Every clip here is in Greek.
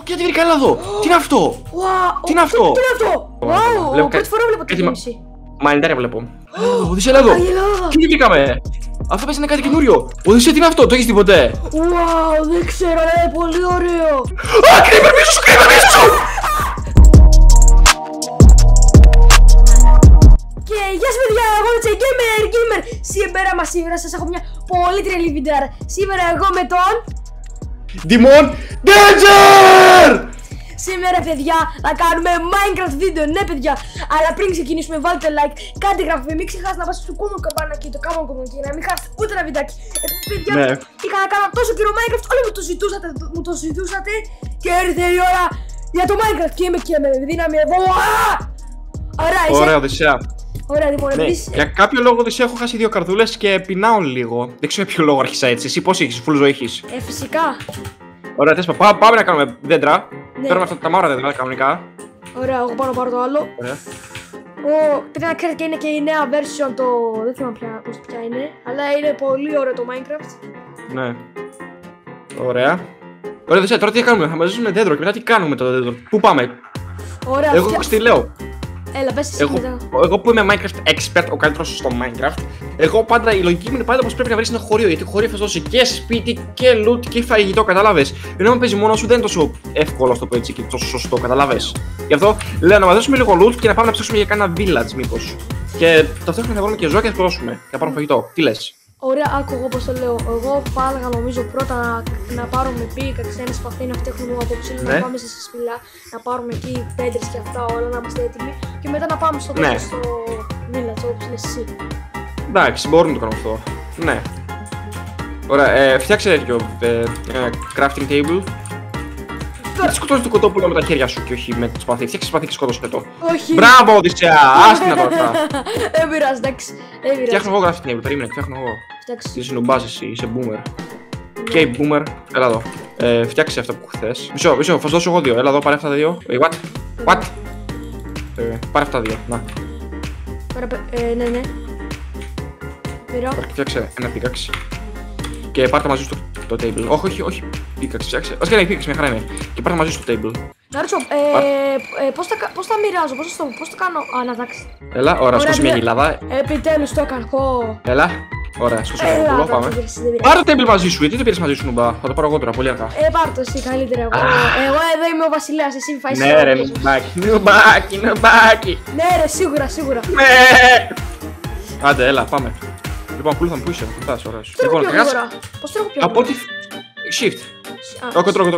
Γιατί βρήκα, έλα εδώ! Τι είναι αυτό! Τι είναι αυτό! Wow, πρώτη φορά βλέπω τη γέμιση. Μανιτάρια βλέπω. Οδύσσια, έλα εδώ! Τι βρήκαμε! Αυτό πες είναι κάτι καινούριο! Οδύσσια, τι είναι αυτό! Το έχεις δει ποτέ! Wow, δεν ξέρω, αλλά είναι πολύ ωραίο! Α, κρύβερ πίσω σου! Κρύβερ πίσω σου! Και γεια σας παιδιά, εγώ είμαι Gamer. Σήμερα σας έχω μια πολύ τρελή βίντεο. Σήμερα εγώ με τον Demon Danger! Σήμερα παιδιά θα κάνουμε Minecraft βίντεο, ναι παιδιά. Αλλά πριν ξεκινήσουμε βάλτε like, κάντε εγγραφή, μην ξεχάσετε να πάτε στο κόμμα καμπανάκι, το κάμμα κομμάτι, να μην χάσετε ούτε ένα βιντεάκι. Παιδιά, είχα να κάνω τόσο καιρό Minecraft, όλοι μου το ζητούσατε και ήρθε η ώρα για το Minecraft και είμαι και με δύναμη εδώ. Ωραία, Οδυσσέα. Ωραία, λοιπόν, ναι, για κάποιο λόγο Οδυσσέα έχω χάσει 2 καρδούλες και πεινάω λίγο. Δεν ξέρω για ποιο λόγο άρχισα έτσι. Εσύ πώς έχεις, full ζωή έχεις? Φυσικά. Ωραία, πάμε να κάνουμε δέντρα. Ναι. Παίρνουμε αυτά τα μαύρα δέντρα κανονικά. Ωραία, εγώ πάρω το άλλο. Ωραία. Πρέπει να ξέρετε και είναι και η νέα version το. Δεν θυμάμαι ποια είναι. Αλλά είναι πολύ ωραίο το Minecraft. Ναι. Ωραία. Ωραία, Οδυσσέα, τώρα τι θα κάνουμε? Θα μαζίσουμε δέντρο και μετά τι κάνουμε το δέντρο? Πού πάμε? Ωραία, εγώ τι λέω. Έλα, πες εσύ μετά. Εγώ που είμαι Minecraft expert, ο καλύτερος στο Minecraft, εγώ πάντα η λογική μου είναι πάντα πως πρέπει να βρεις ένα χωρίο. Γιατί το χωρίο θα σου δώσει και σπίτι και loot και φαγητό, κατάλαβες. Ενώ αν παίζει μόνο σου δεν είναι τόσο εύκολο στο έτσι και τόσο σωστό, κατάλαβες. Γι' αυτό λέω να μαζέψουμε λίγο loot και να πάμε να ψάξουμε για κάνα village μήπως. Και ταυτόχρονα θα βρούμε και ζώα και θα σκοτώσουμε. Και να πάρουμε φαγητό. Τι λες? Ωραία, άκου εγώ πως το λέω. Εγώ θα έλεγα νομίζω πρώτα να πάρουμε πίκαξ, ένα σπαθί να φτιάχνουμε από ψήλο, να πάμε σε σπηλά, να πάρουμε εκεί πέντρες και αυτά όλα, να είμαστε έτοιμοι και μετά να πάμε στο τέλος στο village όπως λες εσύ. Εντάξει, μπορούμε να το κάνουμε αυτό. Ναι. Ωραία, φτιάξε τέτοιο crafting table. Γιατί σκοτώσεις το κοτόπουλο με τα χέρια σου και όχι με το σπαθί? Φτιάξε σπαθί και σκότωσε το. Όχι. Μπράβο, Οδυσσέα! Άστινα τώρα αυτά. Δεν πειράζει, εντάξει. Φτιάχνω εγώ crafting table, περίμενε, φτιάχνω εγώ. Τι είσαι νουμπάς εσύ, είσαι boomer. Και boomer, έλα εδώ. Φτιάξε αυτά που θες. Μισό, θα σου δώσω εγώ 2. Έλα εδώ, πάρε αυτά τα 2. What? Πάρε αυτά τα 2, να. Ναι. Πήρα. Φτιάξε ένα pickaxe. Και πάρτε μαζί σου το table. Όχι, pickaxe φτιάξε. Ας και ένα pickaxe, μια χαρά είναι. Και πάρτε μαζί σου το table. Να ρωτήσω, πώς θα μοιράζω, πώς το κάνω? Να εντάξει. Έλα, ωραία, σκόσε μια γυλάδα. Επιτέλους το έκανα. Έλα, ωραία, σκόσε ένα πουλό, πάμε. Πάρε το table μαζί σου, γιατί δεν πήρες μαζί σου νουμπά? Θα το πάρω εγώ τώρα, πολύ αργά. Πάρ' το εσύ καλύτερα. Εγώ εδώ είμαι ο βασιλέας, εσύ φάεις. Ναι ρε, νουμπάκι. Ναι ρε, σίγουρα. Ναι. Άντε, έλα, πάμε. Λοιπόν, ακολούθαμε, πού είσαι, κουτάς, ωραίος. Λοιπόν, πώς τρέχω πιο από ό,τι... Shift. Κοντρόλ.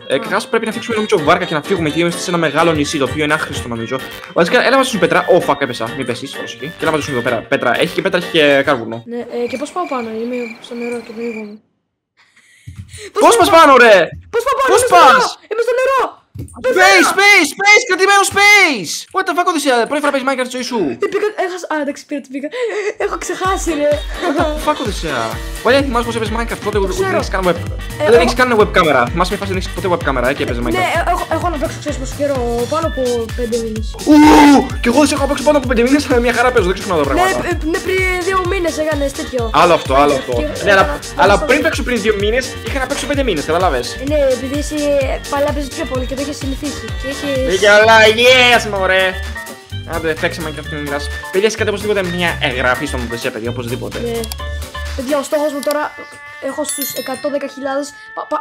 Καταρχάς πρέπει να φτιάξουμε νομίζω βάρκα και να φύγουμε εκεί. Είμαστε σε ένα μεγάλο νησί το οποίο είναι άχρηστο νομίζω. Βασικά, έλα μαζίσουν πέτρα. Fuck, έπεσα. Μην πέσεις, πρόσεχε. Και έλα μαζίσουν εδώ πέρα. Πέτρα. Έχει και πέτρα, έχει και κάρβουνο. Ναι, και πώς πάω πάνω? Είμαι στο νερό και πνίγομαι. Πώς πας πάνω, ρε! Πώς πάω πάνω? Είμαι στο νερό! Space! Κρατημένο space! What the fuck, Οδυσσέα, πρώτη φορά παίζεις Minecraft στη ζωή σου. Εντάξει, πήρα την πίκα. Έχω ξεχάσει, ρε. What the fuck, Οδυσσέα. Παλιά θυμάσαι πως έπαιζε Minecraft, τότε δεν έχεις καν web κάμερα. Θυμάσαι μια φάση δεν έχεις ποτέ web κάμερα και έπαιζε Minecraft. Ναι, έχω να παίξω ξέρεις πόσο καιρό, πάνω από 5 μήνες. Κι εγώ δεν έχω παίξει πάνω από 5 μήνες, αλλά μια χαρά παίζω, δεν ξέρω να δω πράγματα. Ναι, πριν 2 μήνες έκανες τέτοιο. Άλλο αυτό. Ναι, αλλά πριν παίξω πριν 2 μήνες, είχα να παίξω 5 μήνες, καταλάβες. Ναι, επειδή εσύ παλιά παίζεις πιο πολύ και το έχεις συνηθίσει. Καλά, yes, μωρέ! Άντε, παίξε Minecraft και μιλάς. Παιδιά, σκάτε οπωσδήποτε μια εγγραφή στο Οδυσσέα, παιδιά, οπωσδήποτε. Ναι. Παιδιά, ο στόχος μου τώρα έχω στους 110.000.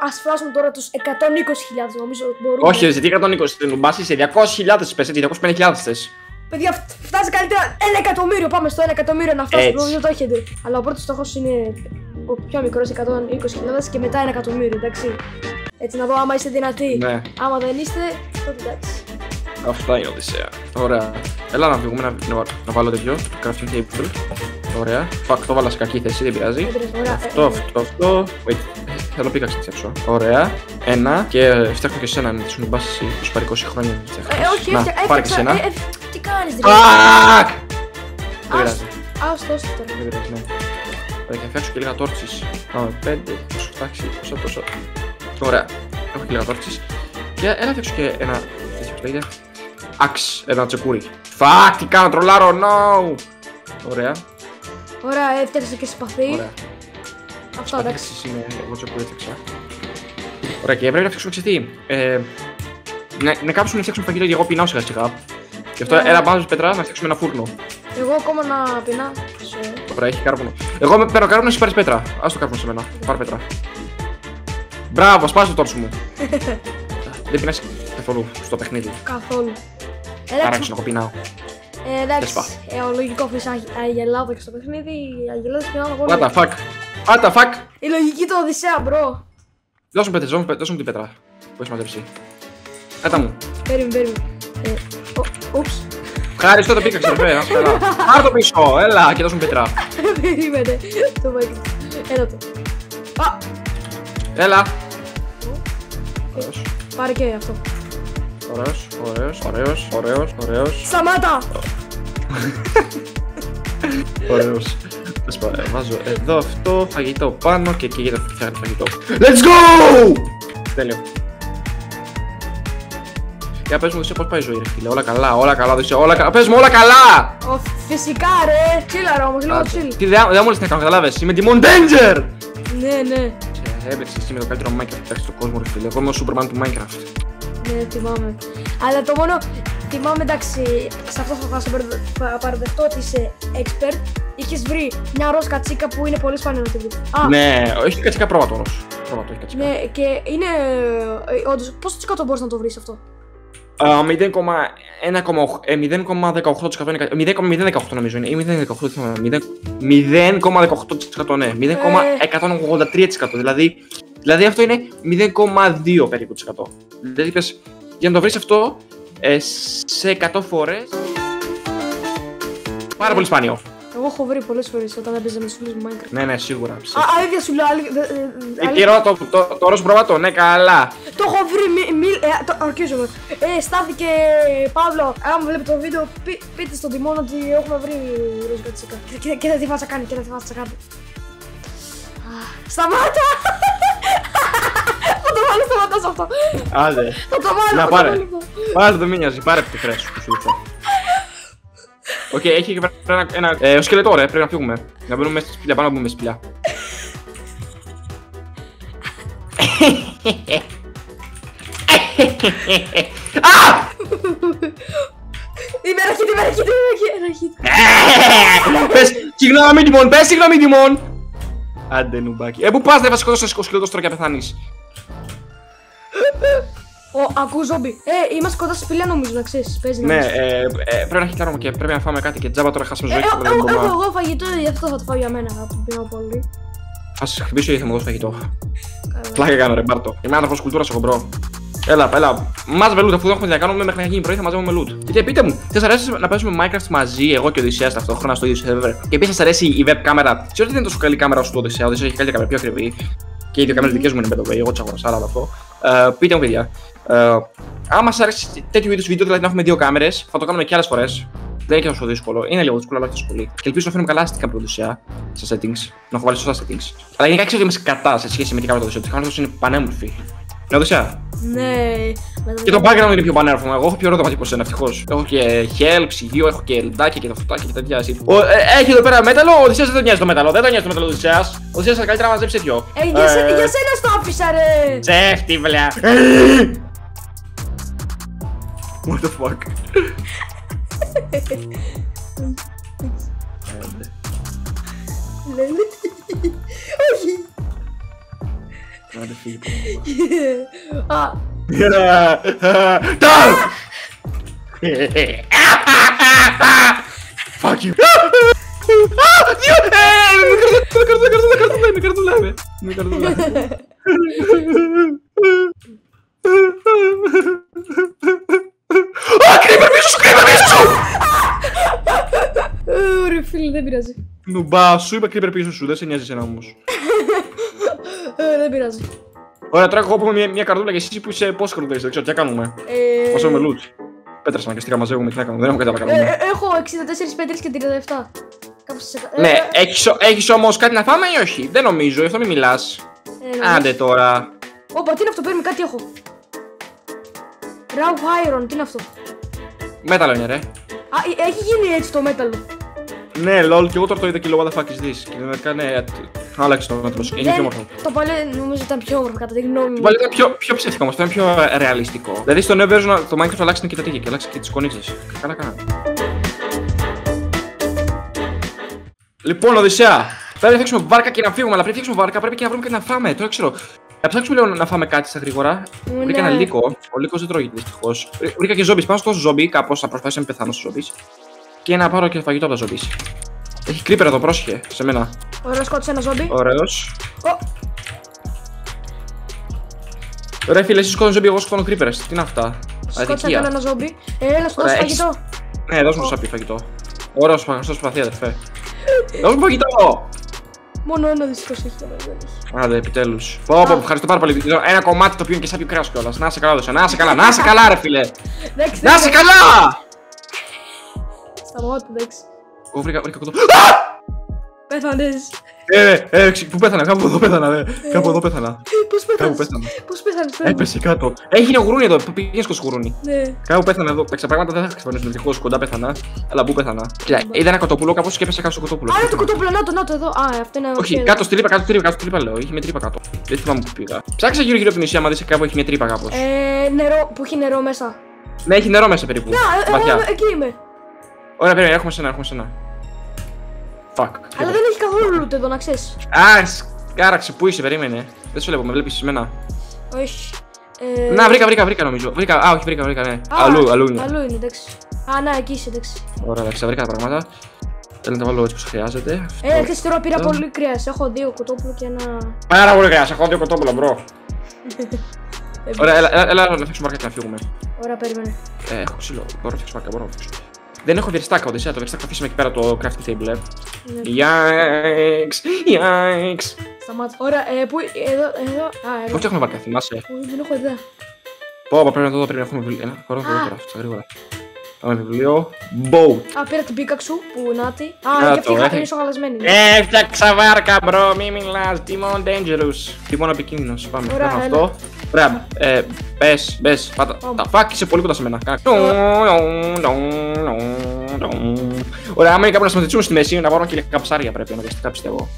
Ας φτάσουμε τώρα τους 120.000, νομίζω μπορούμε. Όχι, εσύ τι 120, την νουμπάσει σε 200.000 πες, 250.000 θες. Παιδιά, φτάσει καλύτερα 1 εκατομμύριο. Πάμε στο 1 εκατομμύριο να φτάσουμε, δεν το έχετε. Αλλά ο πρώτος στόχος είναι ο πιο μικρός, 120.000 και μετά 1 εκατομμύριο, εντάξει. Έτσι να δω άμα είστε δυνατοί. Ναι. Άμα δεν είστε, τότε εντάξει. Αυτά είναι Οδυσσέα. Ωραία. Έλα να βγούμε να βάλω τέτοιο. Crafting table. Ωραία. Fuck, το βάλα σε κακή θέση, δεν πειράζει. Αυτό. Wait. Θέλω πίκαξε να φτιάξω. Ωραία. Ένα. Και φτιάχνω και σένα να σου μπάσει εσύ. Σου πάρει 20 χρόνια να φτιάχνεις. Όχι, να, πάρε και σένα. Τι κάνεις, ρε. Fuck! Δεν πειράζει. Άστο τώρα. Δεν πειράζει, ναι. Ωραία, και φτιάξω και λίγα τόρτσις. Πάμε 5, πόσο φτάξει, τόσο. Ωραία. Έχω και λίγα τόρτσις. Και έλα φτιάξω και ένα. Λέγεται Αξ, ένα τσεκούρι. Φακ, τι κάνω, τρολάρω, no! Ωραία. Ωραία, έφτιαξε και σπαθί. Ωραία. Αυτό, εντάξει. Είναι εγώ τσεκούρι έφτιαξα. Ωραία, και πρέπει να φτιάξουμε ξετή. Να κάψουμε να φτιάξουμε φαγητό, γιατί εγώ πεινάω σιγά σιγά. Γι' αυτό έλα πάνω πετρά να φτιάξουμε ένα φούρνο. Εγώ ακόμα να πεινά. Ωραία, έχει κάρβουνο. Εγώ παίρνω κάρβουνο, εσύ πάρεις πέτρα. Ας το κάρβουνο σε μένα. Πάρε πέτρα. Μπράβο, σπάς το τόρσο μου. Δεν πεινάς καθόλου στο παιχνίδι. Καθόλου. Άραξε να κοπεινάω. Εντάξει, ο λογικό φύση αγελάδο και στο παιχνίδι, οι αγελάδες πεινάνε πολύ. What the fuck. What the fuck. Η λογική του Οδυσσέα, μπρο. Δώσ' μου πέτρες, δώσ' μου την πέτρα που έχεις μαζέψει. Κάτα μου. Περίμενε. Ούψ. Ευχαριστώ, το πήκα, ξερφέ. Πάρ' το πίσω, έλα και δώσ' μου πέτρα. Περίμενε. Το μάγκη. Έλα το. Έλα. Ωραίος. Πάρε και αυτό. Ωραίος. Σταμάτα! Ωραίος. Βάζω εδώ αυτό, φαγητό πάνω και εκεί για το φτιάχνει φαγητό. Let's go! Τέλειο. Για πες μου Οδυσσέα πώς πάει η ζωή ρε φίλε, όλα καλά Οδυσσέα, όλα καλά, πες μου όλα καλά! Φυσικά ρε, τσίλα όμως, λίγο τσίλ. Τι δεν μου λες να κάνω, καταλάβες, είμαι Demon Danger! Ναι. Έπαιξες εσύ με το καλύτερο Minecraft που φτιάξει στον κόσμο ρε φίλε, εγώ είμαι ο Superman του Minecraft. Ναι, θυμάμαι. Αλλά το μόνο, θυμάμαι εντάξει, σε αυτό θα σε παραδεχτώ ότι είσαι expert. Είχες βρει μια ροζ κατσίκα που είναι πολύ σπάνιο να τη βρεις. Ναι, έχει κατσίκα πρόβατο ροζ. Πρόβατο έχει κατσίκα. Ναι, και είναι, όντως, πόσο τσικάτο μπορείς να το βρεις αυτό? 0,18% είναι 0,018 νομίζω είναι, ή 0,18% 0,18% ναι, 0,183% δηλαδή αυτό είναι 0,2 περίπου %. Δηλαδή είπες, για να το βρεις αυτό σε 100 φορές, πάρα πολύ σπάνιο. Εγώ έχω βρει πολλές φορές όταν έπαιζα με τους φίλους μου Minecraft. Ναι, σίγουρα. Αλήθεια σου λέω, Κυρώ το ροζ πρόβατο, ναι, καλά. Το έχω βρει, ορκίζομαι. Στάθηκε, Παύλο, άμα βλέπετε το βίντεο, πείτε στον Τιμόν ότι έχουμε βρει ροζ κατσίκα. Και θα τη βάζα κάνει, Σταμάτα! Θα το βάλω σταματάς αυτό. Άντε. Θα το βάλω. Να πάρε. Πάρε το μήνιαζε, πάρε τη φρέσου που σου ήρθε. Οκ, έχει και πέρα ένα σκελετό ρε, πρέπει να φύγουμε. Να μπαίνουμε μέσα στη σπηλιά, πάνω να μπούμε στη σπηλιά. Είμαι ραχίτη. Πες συγγνώμη Τιμόν, πες συγγνώμη Τιμόν. Άντε νουμπάκι. Πού πας, δεν θα σκοτώσεις το σκελετό τώρα και πεθάνεις. Ακούς ζόμπι. Είμαστε κοντά στη σπηλιά νομίζω να ξέρεις. Ναι, πρέπει να χειτάρουμε και πρέπει να φάμε κάτι και τζάμπα τώρα χάσαμε ζωή. Έχω εγώ φαγητό, γι' αυτό θα το φάω για μένα. Θα πεινάω πολύ. Θα σε χτυπήσω γιατί θα μου δώσει φαγητό. Πλάκα κάνω ρε, πάρτο. Είμαι άνθρωπος κουλτούρας εγώ μπρο. Έλα. Μάζευε loot αφού δεν έχουμε τι να κάνουμε μέχρι να γίνει πρωί θα μαζεύουμε loot. Και πείτε μου, σας αρέσει να παίζουμε Minecraft μαζί, εγώ και ο Οδυσσέας ταυτόχρονα στο ίδιο server? Και επίσης σας αρέσει η web κάμερα? Ξέρω ότι δεν είναι τόσο καλή κάμερα όσο του Οδυσσέα, ο Οδυσσέας έχει καλύτερη κάμερα, πιο ακριβή. Και οι δύο κάμερες δικές μου είναι πέτω, εγώ τσαγωράσα, αλλά αυτό. Πείτε μου παιδιά, άμα σας αρέσει τέτοιου είδους βίντεο, δηλαδή να έχουμε δύο κάμερες, θα το κάνουμε και άλλες φορές. Δεν είναι και τόσο δύσκολο, είναι λίγο δύσκολο, αλλά όχι τόσο πολύ. Και ελπίζω να φέρουμε καλά αστικά από την Οδυσσέα στα settings, να έχω βάλει σωστά settings. Αλλά γενικά ξέρω ότι είμαι κατά σε σχέση με την κάμερα του Οδυσσέα, η κάμερα του είναι πανέμορφη. Ναι, Οδυσσέα. Ναι. Και το background είναι πιο πανέμορφο. Εγώ έχω πιο ωραίο δωμάτιο από σένα, ευτυχώς. Έχω και help, ψυγείο, έχω και ελντάκια και τα φωτάκια και τέτοια. Έχει εδώ πέρα μέταλλο, ο Οδυσσέας δεν τον νοιάζει το μέταλλο. Δεν τον νοιάζει το μέταλλο, Οδυσσέας. Ο Οδυσσέας θα καλύτερα να μαζέψει τέτοιο. Για σένα στο άφησα, ρε! Τσέφτη, βλιά. What the fuck. Όχι. Άντε φύγει. Fuck you. Με καρδούλα. Creeper πίσω! Ωραία φίλε, δεν πειράζει. Νουμπά, σου είπα creeper πίσω σου, δεν σε νοιάζει εσένα όμως. Δεν πειράζει. Ωραία, τώρα εγώ που είμαι μια καρδούλα και εσύ που είσαι πόσες καρδούλες, δεν ξέρω τι θα κάνουμε. Μαζεύουμε loot. Πέτρες αναγκαστικά μαζεύουμε, τι να κάνουμε, δεν έχουμε κάτι να κάνουμε. Έχω 64 πέτρες και 37. Ναι, έχεις όμως κάτι να φάμε ή όχι? Δεν νομίζω, γι' αυτό μην μιλάς. Άντε τώρα. Όπα, τι είναι αυτό, παίρνει κάτι έχω. Raw iron, τι είναι αυτό? Μέταλλο είναι ρε. Έχει γίνει έτσι το μέταλλο. Ναι, lol, και εγώ τώρα το είδα και λέω what the fuck is this. Και δεν έκανε. Άλλαξε το μέτρο. Είναι πιο όμορφο. Το παλιό νομίζω ήταν πιο όμορφο κατά τη γνώμη μου. Το παλιό ήταν πιο ψεύτικο όμως, ήταν πιο ρεαλιστικό. Δηλαδή στο νέο version το Minecraft αλλάξει την κοιτατική και αλλάξει και τις κονίτσες. Καλά κάνα. Λοιπόν, Οδυσσέα, πρέπει να φτιάξουμε βάρκα και να φύγουμε, αλλά πριν φτιάξουμε βάρκα πρέπει και να βρούμε και να φάμε. Τώρα ξέρω. Θα ψάξουμε λίγο να φάμε κάτι στα γρήγορα. Βρήκα ένα λύκο. Ο λύκος δεν τρώγεται δυστυχώς. Βρήκα και ζόμπις. Πάω στο ζόμπι, κάπως θα προσπαθήσω να μην πεθάνω στο ζόμπις. Και να πάρω και φαγητό από τα ζόμπις. Έχει creeper εδώ, πρόσχε σε μένα. Ωραίο, σκότωσε ένα ζόμπι. Ωραίος. Ρε φίλε, εσύ σκότωνε ζόμπι, εγώ σκότωνω creepers. Τι είναι αυτά. Σκότωσε ένα ζόμπι. Έλα, σου δώσω φαγητό. Ναι, δώσ' μου σάπι φαγητό. Ωραίος προσπαθία, αδερφέ. Δώσ' μου φαγητό! Μόνο ένα δυστυχώς έχει το μέλλον. Άντε, επιτέλους. Πω, ευχαριστώ πάρα πολύ. Ένα κομμάτι το οποίο είναι και σάπιο κρέας κιόλας. Να σε καλά, Οδυσσέα. Να σε καλά, να σε καλά, ρε φίλε. Να σε καλά! Σταμάτα, εντάξει. Εγώ βρήκα κοντό. Πέθανες. Πού πέθανα, κάπου εδώ πέθανα, κάπου εδώ πέθανα. Πώς πέθανες, έπεσε κάτω. Έχει ένα γουρούνι εδώ, πήγαινε στο γουρούνι. Ναι. Κάπου πέθανα εδώ. Τα πράγματα δεν θα ξεπερνήσουν δυστυχώς, κοντά πέθανα. Αλλά πού πέθανα. Κοίτα, είδα ένα κοτόπουλο, κάπως και έπεσα κάτω στο κοτόπουλο. Άρα το κοτόπουλο, να το εδώ. Α, αυτό είναι. Όχι, κάτω στη τρύπα, λέω. Είχε μια τρύπα κάτω. Δεν θυμάμαι που πήγα. Ψάξα γύρω από την νησιά, άμα δεις κάπου έχει μια τρύπα κάπως. Νερό, που έχει νερό μέσα. Ναι, έχει νερό μέσα περίπου. Να, εκεί είμαι. Ωραία, περίμενε, έχουμε σένα. Fuck. Αλλά δεν έχει καθόλου loot εδώ, να ξέρεις. Κάραξε, πού είσαι, περίμενε. Δεν σου λέω, με βλέπεις εμένα. Όχι. Να, βρήκα νομίζω. Όχι, βρήκα, ναι. Αλλού είναι. Αλλού είναι, εντάξει. Α, να, εκεί είσαι, εντάξει. Ωραία, εντάξει, βρήκα τα πράγματα. Θέλω να τα βάλω έτσι πως χρειάζεται. Χθες τώρα πήρα πολύ κρέας. Έχω 2 κοτόπουλο και ένα. Πάρα πολύ κρέας, έχω 2 κοτόπουλο, μπρο. Ωραία, έλα να φτιάξουμε βάρκα και να φύγουμε. Ωραία, περίμενε. Έχω ξύλο, μπορώ να φτιάξω βάρκα, Δεν έχω βεριστάκα, Οδυσσέα, το βεριστάκα αφήσαμε εκεί πέρα το crafting table. Yikes. Σταμάτα. Ωραία, πού, εδώ. Πώς φτιάχνουμε βάρκα, θυμάσαι. Δεν έχω ιδέα. Πω, πρέπει να το δω, πρέπει να έχουμε βιβλίο. Ένα χώρο εδώ τώρα, στα γρήγορα. Πάμε βιβλίο. Boat. Πήρα την πίκαξου που νάτι. Και αυτή είναι σογαλασμένη. Έφτιαξα βάρκα, μπρο, μη μιλάς. Timon dangerous. Timon επικίνδυνος. Πάμε, Ωραία, κάνω αυτό. Ωραία, μπες, πάτα. Τα φάκ είσαι πολύ κοντά σε μένα. Ωραία, άμα είναι κάπου να συμμετέχουν στη μέση, να πάρουν και λίγα ψάρια πρέπει αναγκαστικά πιστεύω.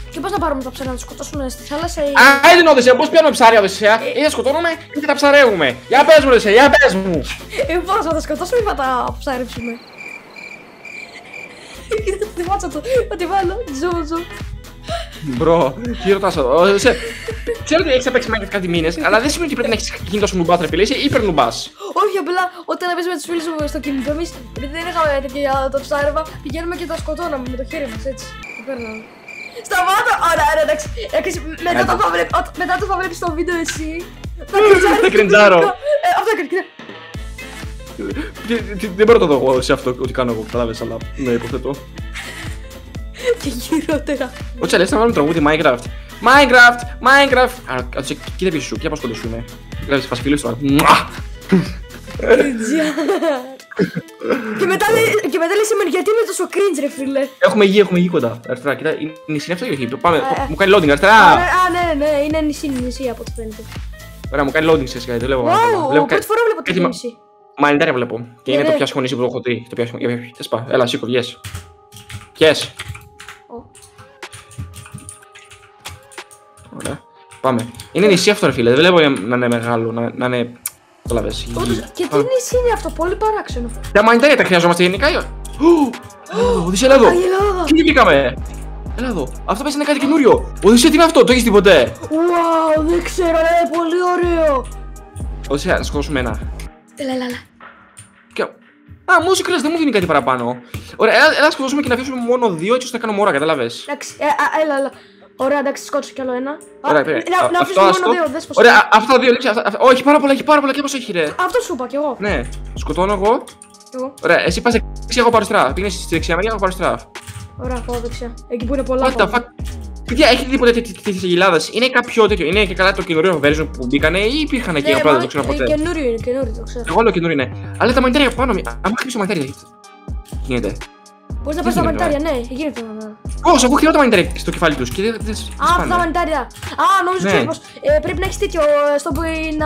Και πώς να πάρουμε τα ψάρια, να τους σκοτώσουμε στη θάλασσα ή. Α, δεν Οδυσσέα, πώς πιάνουμε ψάρια, Οδυσσέα. Ή τα σκοτώνουμε ή τα ψαρεύουμε. Για πες μου, Οδυσσέα, για πες μου. Πώς θα τα σκοτώσουμε ή θα τα ψαρέψουμε. Κοίτα τη μάτσα του, θα τη βάλω, ζω. Μπρο, τι ρωτάς εδώ. Ξέρω ότι έχεις παίξει Minecraft κάτι μήνες, αλλά δεν σημαίνει ότι πρέπει να έχεις γίνει τόσο νουμπάς, ρε φίλε, είσαι υπερνουμπάς. Όχι, απλά όταν παίζουμε με τους φίλους μου στο κινητό εμείς, επειδή δεν είχαμε τέτοια το ψάρεμα, πηγαίνουμε και τα σκοτώναμε με το χέρι μας, έτσι. Το παίρναμε. Σταμάτα! Ωραία, εντάξει. Μετά το θα βλέπεις το βίντεο εσύ. Θα κριντζάρω. Αυτό έκανε, κοίτα. Δεν μπορώ να το δω εγώ σε αυτό ότι κάνω εγώ, καταλάβες, αλλά ναι, υποθέτω. Και γυρότερα. Όχι, λες να βάλουμε τραγούδι Minecraft. Minecraft! Άρα, κοίτα πίσω σου, κοίτα πώς κοντό σου είναι. Βλέπεις, φας φίλους τώρα. Και μετά λέει σήμερα γιατί είμαι τόσο cringe, ρε φίλε. Έχουμε γη κοντά. Αριστερά, κοίτα, είναι νησί αυτό ή όχι. Πάμε, μου κάνει loading, αριστερά. Ναι, είναι νησί από ό,τι φαίνεται. Ωραία, μου κάνει loading σε σκάι, δεν βλέπω. Πρώτη φορά βλέπω τέτοιο νησί. Μανιτάρια βλέπω. Και είναι το πιο άσχημο νησί που έχω δει. Θες έλα, σήκω, βγες. Ωραία, πάμε. Είναι νησί αυτό, ρε φίλε, δεν βλέπω να είναι μεγάλο, να είναι. Καταλαβες. Και τι νησί είναι αυτό, πολύ παράξενο. Τα μανιτάρια τα χρειαζόμαστε γενικά. Οδυσσέα, έλα εδώ. Τι βγήκαμε. Έλα εδώ. Αυτό πες είναι κάτι καινούριο. Οδυσσέα, τι είναι αυτό, το έχεις δει ποτέ. Wow, δεν ξέρω, αλλά είναι πολύ ωραίο. Οδυσσέα, να σκοτώσουμε ένα. Έλα. Α, μουσικρές, δεν μου δίνει κάτι παραπάνω. Ωραία, έλα σκοτώσουμε και να αφήσουμε μόνο 2 έτσι ώστε να κάνουμε ώρα, κατάλαβες. Εντάξει, έλα. Ωραία, εντάξει, σκότωσα κι άλλο ένα. Ωραία, να αφήσουμε μόνο 2, δες πως. Ωραία, αυτά 2 λήψη. Όχι, πάρα πολλά και πώς έχει, ρε. Αυτό σου είπα κι εγώ. Ναι, σκοτώνω εγώ. Ωραία, εσύ πας δεξιά, εγώ πάρω αριστερά. Πήγαινε στη δεξιά μεριά, εγώ πάρω αριστερά. Ωραία, πάω δεξιά. Εκεί που είναι πολλά. What the fuck. Παιδιά, έχετε δει ποτέ τέτοιες γυλάδες? Είναι κάποιο τέτοιο, είναι και καλά το καινούριο version που μπήκανε ή υπήρχαν εκεί απλά, δεν το ξέρω ποτέ. Καινούριο, το ξέρω. Εγώ λέω καινούριο είναι. Αλλά τα μανιτάρια πάνω, άμα χτυπήσω μανιτάρια, γίνεται. Μπορείς να πας στα μανιτάρια, ναι, γίνεται. Όσο, εγώ χειρώ τα μανιτάρια στο κεφάλι τους και δεν αυτά τα μανιτάρια. Νομίζω ξέρω πως πρέπει να έχεις τέτοιο, στο που είναι,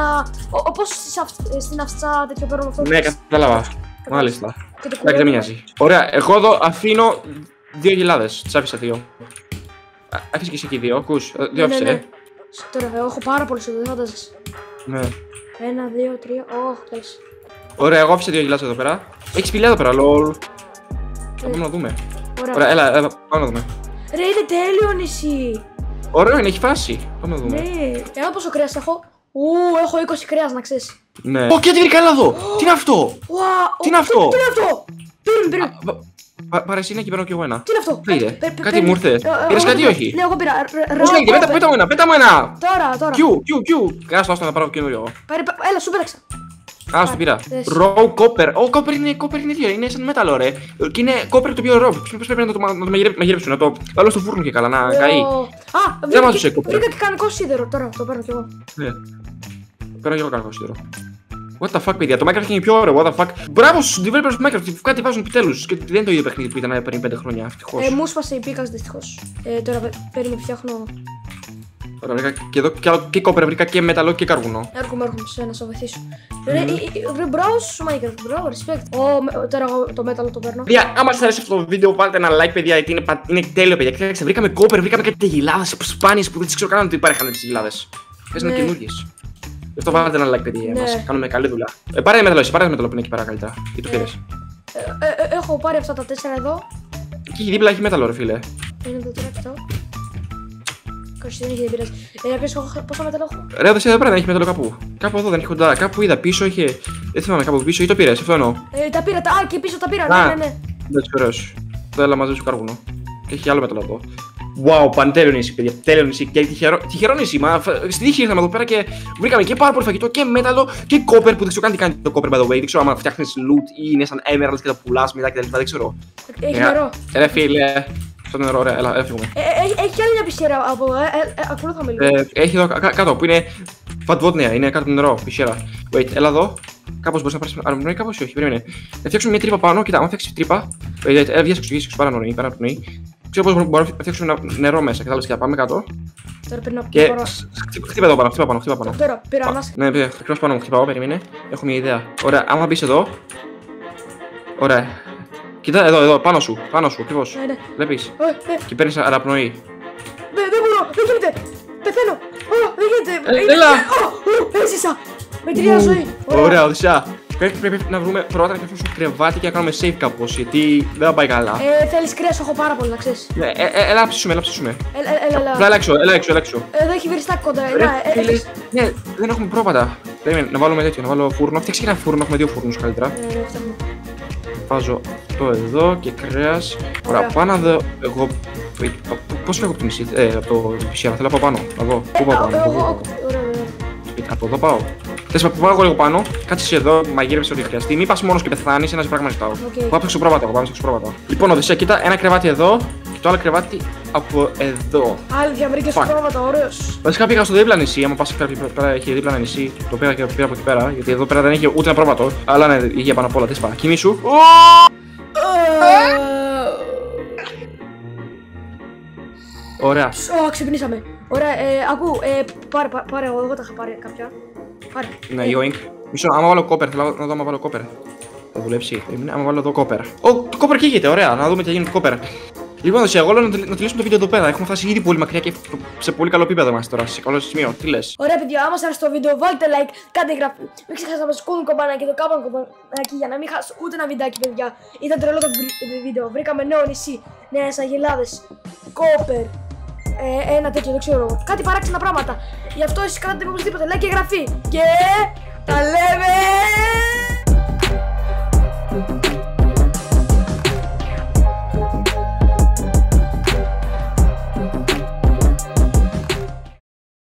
όπως στην Αυστρά τέτοιο παίρνω αυτό. Ναι, κατάλαβα. Μάλιστα. Εντάξει, δεν με νοιάζει. Ωραία, εγώ εδώ αφήνω 2 γυλάδες, τις άφησα 2. Άφησε και εσύ εκεί δύο, ακούς. Δύο άφησε. Ναι. Τώρα έχω πάρα πολύ σοβαρό, δεν φαντάζεσαι. Ναι. 1, 2, 3, εντάξει. Ωραία, εγώ άφησα δύο γυλάτσα εδώ πέρα. Έχει σπηλιά εδώ πέρα, lol. Θα πάμε να δούμε. Ωραία, έλα, πάμε να δούμε. Ρε, είναι τέλειο νησί. Ωραίο είναι, έχει φάση. Πάμε να δούμε. Ναι, πόσο κρέας έχω. Έχω 20 κρέας να ξέρεις. Ναι. Ω, και τι βρήκα, έλα εδώ. Τι είναι αυτό. Τι είναι αυτό. Πήρε. Πάρε εσύ, και παίρνω κι εγώ ένα. Τι είναι αυτό. Κάτι μου ήρθε. Πήρες κάτι ή όχι. Ναι, εγώ πήρα. Πώς λέγεται, πέτα μου ένα. Τώρα. Q. Κάτσε να πάρω καινούριο. Έλα, σου πέταξα. Α, σου πήρα. Raw copper. Ω, copper είναι ίδιο, είναι σαν μέταλλο, ρε. Και είναι copper το οποίο raw. Πώς πρέπει να το μαγειρέψουν, να το βάλω στο φούρνο και καλά, να καεί. Βρήκα και κανονικό σίδερο, τώρα το παίρνω κι εγώ. Ναι. Παίρνω κι εγώ κανονικό σίδερο. What the fuck, παιδιά, το Minecraft είναι πιο ωραίο, what the fuck. Μπράβο στους developers του Minecraft, κάτι βάζουν επιτέλους. Και δεν είναι το ίδιο παιχνίδι που ήταν πριν 5 χρόνια, ευτυχώς. Μου σπάσε η πίκας, δυστυχώς. Τώρα περίμενε, φτιάχνω. Ωραία, βρήκα και εδώ και κόπερ, βρήκα και μεταλλό και καρβουνό. Έρχομαι σε να σε βοηθήσω. Ρε, μπράβο στο Minecraft, μπράβο, respect. Τώρα εγώ το μέταλλο το παίρνω. Παιδιά, άμα σας αρέσει αυτό το βίντεο, βάλτε ένα like, παιδιά, γιατί είναι τέλειο, παιδιά. Κοιτάξτε, βρήκαμε κόπερ, βρήκαμε κάτι γυλάδες σπάνιες που δεν τις ξέρω καν ότι υπάρχουν τις γυλάδες. Πες είναι καινούργιες. Γι' αυτό βάλτε ένα like, παιδιά, μας κάνουμε καλή δουλειά. Πάρε μεταλλό που είναι εκεί πέρα καλύτερα. Τι το πήρες. Έχω πάρει αυτά τα 4 εδώ. Εκεί δίπλα έχει μέταλλο, ρε φίλε. Είναι το τρακτό. Κάτσε, δεν έχει, δεν πειράζει. Πόσα μέταλλο έχω. Ρε, εδώ πέρα δεν έχει μέταλλο κάπου. Κάπου εδώ δεν έχει κοντά. Κάπου είδα πίσω είχε. Δεν θυμάμαι κάπου πίσω ή το πήρες, αυτό εννοώ. Τα πήρα, και πίσω τα πήρα, ναι. Εντάξει, ωραίος. Το έλα μαζί σου κάρβουνο. Και έχει άλλο μέταλλο εδώ. Wow, παντέλειο νησί, παιδιά. Τέλειο νησί. Και τυχερό νησί. Μα στη τύχη ήρθαμε εδώ πέρα και βρήκαμε και πάρα πολύ φαγητό και μέταλλο και κόπερ που δεν ξέρω καν τι κάνει το κόπερ, by the way. Δεν ξέρω αν φτιάχνει loot ή είναι σαν emeralds και τα πουλά μετά κτλ. Δεν ξέρω. Έχει νερό. Ρε φίλε. Στο νερό, ωραία, έλα, φύγουμε. Έχει άλλη μια πισέρα από εδώ. Ακολούθαμε λίγο. Έχει εδώ κάτω που είναι φαντβότνια, είναι κάτω το νερό, πισέρα. Wait, έλα εδώ. Κάπως μπορείς να πάρεις αρμονή, κάπως όχι, περίμενε. Θα φτιάξουμε μια τρύπα πάνω, κοίτα, αν φτιάξεις τρύπα. Βγες έξω, παρανοεί. Ξέρω πώς μπορούμε να φτιάξουμε νερό μέσα. Κατάλαβες και θα πάμε κάτω. Τώρα περνάω. Και χτύπα εδώ πάνω, χτύπα πάνω. Τώρα, πήρα μας. Ναι, πήγα, χτύπα πάνω μου, χτυπάω, περίμενε. Έχω μια ιδέα. Ωραία, άμα μπεις εδώ. Ωραία. Κοίτα, εδώ, πάνω σου, ακριβώς. Βλέπεις. Και παίρνεις αναπνοή. Δεν μπορώ, δεν γίνεται. Πεθαίνω. Δεν γίνεται. Έλα. Έζησα. Με 3 ζωή. Ωραία, Οδυσσέα. Πρέπει να βρούμε πρώτα να φτιάξουμε κρεβάτι και να κάνουμε save κάπως, γιατί δεν θα πάει καλά. Θέλεις κρέας, έχω πάρα πολύ να ξέρεις. Ναι, έλα ψήσουμε. Έλα. Έλα έξω. Εδώ έχει βρει κοντά. Ναι, δεν έχουμε πρόβατα. Περίμενε, να βάλουμε τέτοιο, να βάλω φούρνο. Φτιάξει και ένα φούρνο, έχουμε 2 φούρνους καλύτερα. Βάζω αυτό εδώ και κρέας. Ωραία, πάνω εδώ. Εγώ. Πώς φεύγω από το νησί, από το πισέρα, θέλω να πάω πάνω. Εδώ, πού πάω πάνω. Από εδώ πάω. Θες να πάω εγώ λίγο πάνω, κάτσε εδώ, μαγείρεψε ό,τι χρειαστεί. Μην πας μόνος και πεθάνεις, ένα πράγμα ζητάω. Πάω στο πρόβατο. Λοιπόν, Οδυσσέα, κοίτα, ένα κρεβάτι εδώ και το άλλο κρεβάτι από εδώ. Άλλη βρήκες πρόβατα, ωραίος. Βασικά πήγα στο δίπλα νησί, άμα πας πέρα έχει δίπλα ένα νησί, το πήγα και πήρα από εκεί πέρα, γιατί εδώ πέρα δεν έχει ούτε ένα πρόβατο. Αλλά ναι, είχε πάνω απ' όλα, τι σπά. Κοιμήσου. Ωραία. Ξυπνήσαμε. Ωραία, ακού, πάρε, εγώ τα είχα πάρει κάποια. Πάρε. Ναι, yoink. Μισό, άμα βάλω κόπερ, θέλω να δω άμα βάλω κόπερ. Θα δουλέψει, άμα βάλω εδώ κόπερ. Το κόπερ καίγεται, ωραία, να δούμε τι γίνεται το κόπερ. Λοιπόν, εγώ λέω να τελειώσουμε το βίντεο εδώ πέρα. Έχουμε φτάσει ήδη πολύ μακριά και σε πολύ καλό επίπεδο μας τώρα, σε καλό σημείο. Τι λες? Ωραία, παιδιά, άμα σας άρεσε το βίντεο, βάλτε like, κάντε εγγραφή. Μην ξεχάσετε να μας κόβουν κομπάνα και το κάπαν κομπανάκι για να μην χάσω ούτε ένα βιντεάκι, παιδιά. Ήταν τρελό το βίντεο. Βρήκαμε νέο νησί, νέες αγελάδες, κόπερ. Ένα τέτοιο, δεν ξέρω. Κάτι παράξενα πράγματα. Γι' αυτό εσείς κάνετε οπωσδήποτε like και εγγραφή. Και